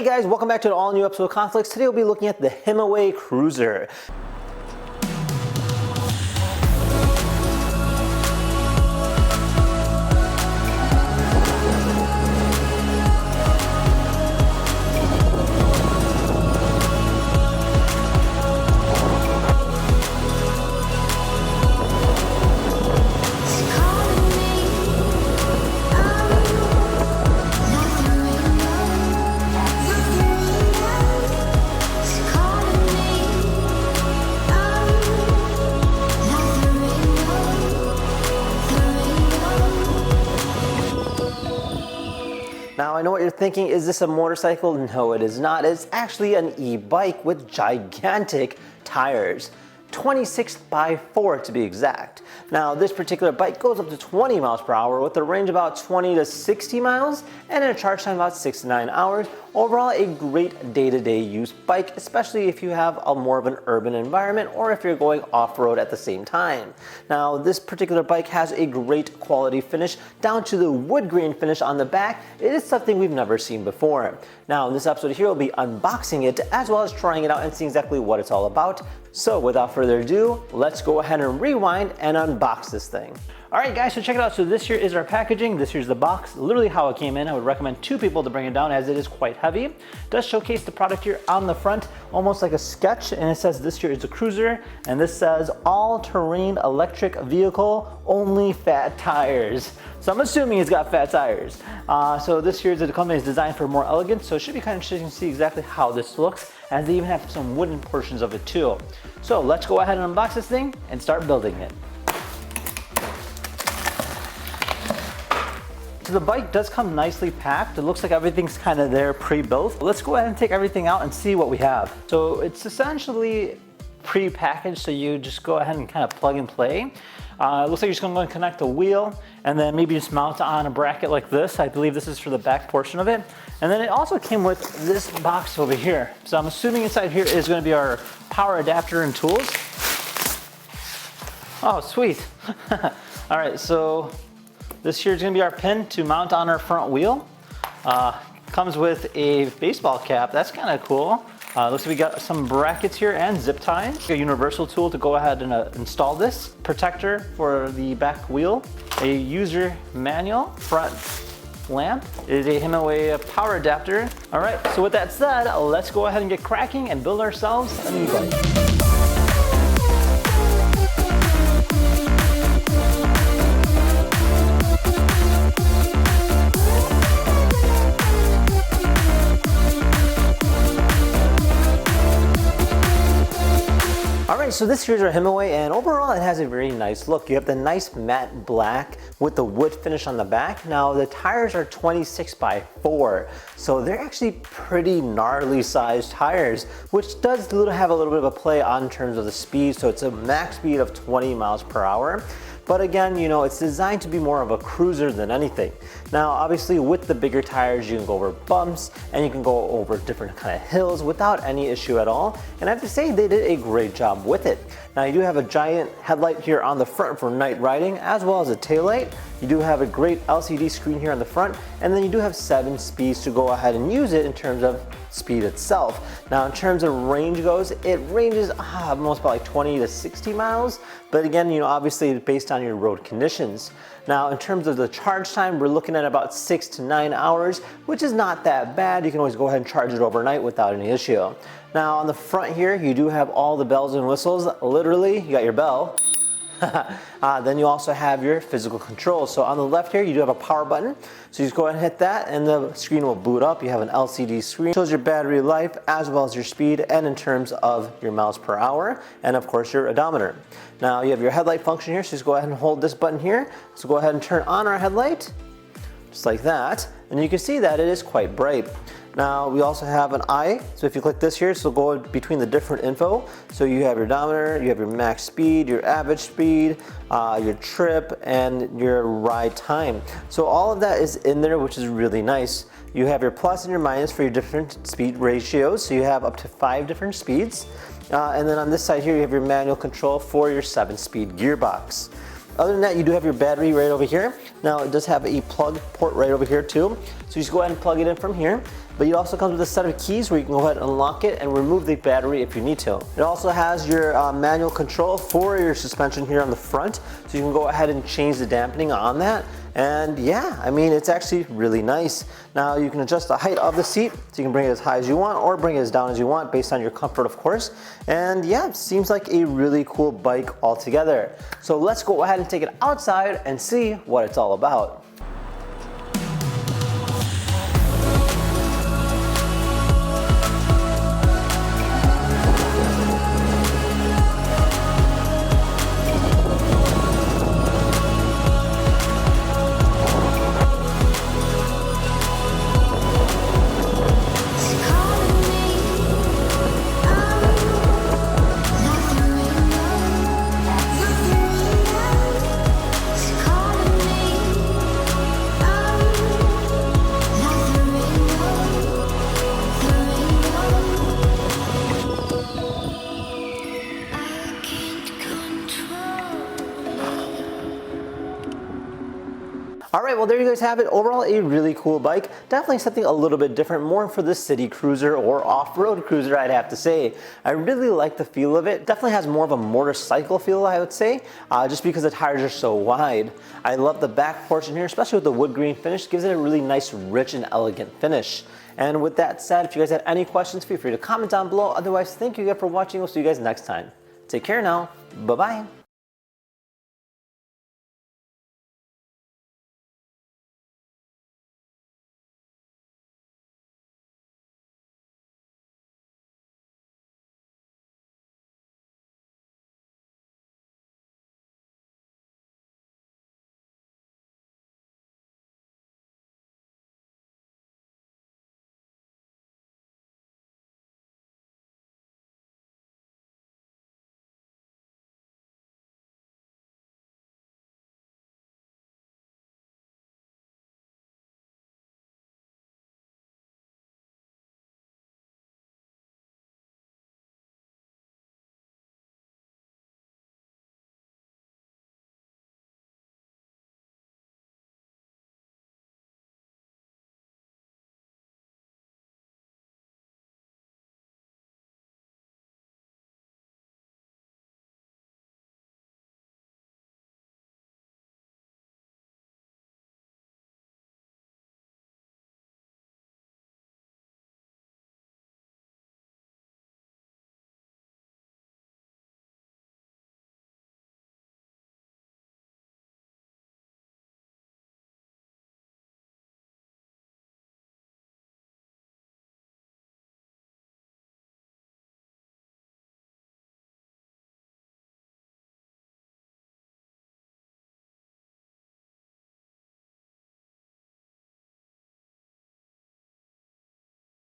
Hey guys, welcome back to an all new episode of Conflicts. Today we'll be looking at the Himiway Cruiser. Now I know what you're thinking, is this a motorcycle? No, it is not. It's actually an e-bike with gigantic tires. 26 by 4 to be exact. Now this particular bike goes up to 20 miles per hour with a range about 20 to 60 miles and a charge time about 6 to 9 hours. Overall, a great day-to-day use bike, especially if you have a more of an urban environment or if you're going off-road at the same time. Now this particular bike has a great quality finish down to the wood grain finish on the back. It is something we've never seen before. Now in this episode here, we'll be unboxing it as well as trying it out and seeing exactly what it's all about. So without further ado, let's go ahead and rewind and unbox this thing. All right guys, so check it out. So this here is our packaging. This here's the box, literally how it came in. I would recommend 2 people to bring it down as it is quite heavy. It does showcase the product here on the front, almost like a sketch. And it says this here is a cruiser. And this says all-terrain electric vehicle, only fat tires. So I'm assuming it's got fat tires. So this here is the company is designed for more elegance. So it should be kind of interesting to see exactly how this looks, as they even have some wooden portions of it too. So let's go ahead and unbox this thing and start building it. So the bike does come nicely packed. It looks like everything's kind of there pre-built. Let's go ahead and take everything out and see what we have. So it's essentially pre-packaged, so you just go ahead and kind of plug and play. It looks like you're just going to connect the wheel and then maybe just mount it on a bracket like this. I believe this is for the back portion of it. And then it also came with this box over here. So I'm assuming inside here is going to be our power adapter and tools. Oh, sweet. All right, so this here is going to be our pin to mount on our front wheel. Comes with a baseball cap. That's kind of cool. Looks like we got some brackets here and zip ties. A universal tool to go ahead and install this. Protector for the back wheel. A user manual. Front lamp. It is a Himiway power adapter. All right, so with that said, let's go ahead and get cracking and build ourselves a new bike. Alright, so this here's our Himiway, and overall it has a very nice look. You have the nice matte black with the wood finish on the back. Now the tires are 26 by 4, so they're actually pretty gnarly sized tires, which does have a little bit of a play on terms of the speed. So it's a max speed of 20 miles per hour. But again, you know, it's designed to be more of a cruiser than anything. Now, obviously with the bigger tires, you can go over bumps and you can go over different kind of hills without any issue at all. And I have to say they did a great job with it. Now you do have a giant headlight here on the front for night riding, as well as a taillight. You do have a great LCD screen here on the front, and then you do have 7 speeds to go ahead and use it in terms of speed itself. Now in terms of range goes, it ranges almost about like 20 to 60 miles. But again, you know, obviously based on your road conditions. Now in terms of the charge time, we're looking at about 6 to 9 hours, which is not that bad. You can always go ahead and charge it overnight without any issue. Now on the front here, you do have all the bells and whistles. Literally, you got your bell. Then you also have your physical controls. So on the left here, you do have a power button. So you just go ahead and hit that and the screen will boot up. You have an LCD screen. Shows your battery life as well as your speed and in terms of your miles per hour and of course your odometer. Now you have your headlight function here. So just go ahead and hold this button here. So go ahead and turn on our headlight just like that. And you can see that it is quite bright. Now we also have an eye, so if you click this here, so go between the different info. So you have your odometer, you have your max speed, your average speed, your trip, and your ride time. So all of that is in there, which is really nice. You have your plus and your minus for your different speed ratios, so you have up to 5 different speeds. And then on this side here, you have your manual control for your 7-speed gearbox. Other than that, you do have your battery right over here. Now it does have a plug port right over here too. So you just go ahead and plug it in from here. But it also comes with a set of keys where you can go ahead and unlock it and remove the battery if you need to. It also has your manual control for your suspension here on the front. So you can go ahead and change the dampening on that. And yeah, I mean, it's actually really nice. Now you can adjust the height of the seat, so you can bring it as high as you want or bring it as down as you want based on your comfort, of course. And yeah, it seems like a really cool bike altogether. So let's go ahead and take it outside and see what it's all about. Alright, well there you guys have it. Overall, a really cool bike. Definitely something a little bit different, more for the city cruiser or off-road cruiser, I'd have to say. I really like the feel of it. Definitely has more of a motorcycle feel, I would say, just because the tires are so wide. I love the back portion here, especially with the wood green finish. Gives it a really nice, rich, and elegant finish. And with that said, if you guys have any questions, feel free to comment down below. Otherwise, thank you again for watching. We'll see you guys next time. Take care now. Bye-bye.